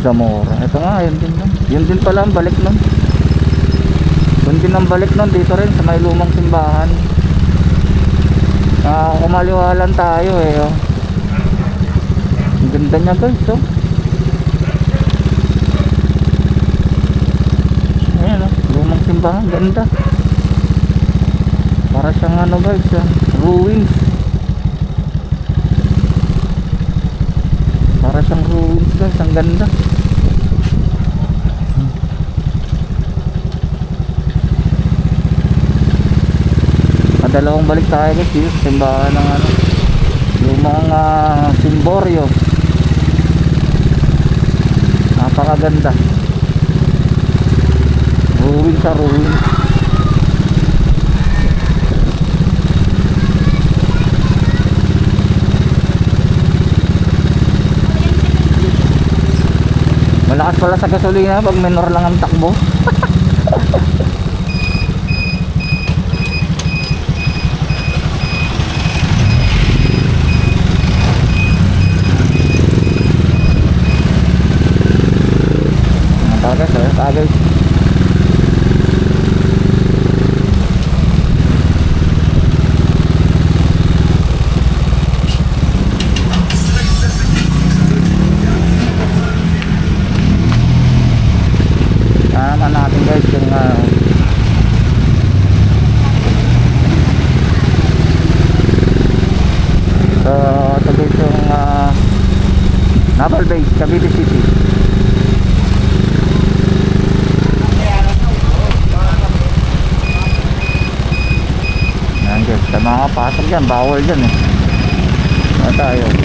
Zamora. Ito nga, yun din nun. Yun din pala ang balik nun. Yun din ang balik nun. Dito rin sa may lumang simbahan. Kumaliwalan tayo eh. Oh. Ang ganda niya guys. Oh. Ayan oh. Lumang simbahan. Ganda. Para siyang ano guys. Ruins. Para siyang ruins guys. Ang ganda. Dalawang balik tayo guys dito sa simbahan ng ano, lumang Simboryo. Napakaganda. Ruin sa ruin. Malakas pala sa gasolina pag minor lang ang takbo. Tagay. Tama natin guys yung ito guys yung Naval Base, Cavite City. Sa mga pasok dyan, bawal dyan eh. Ano tayo?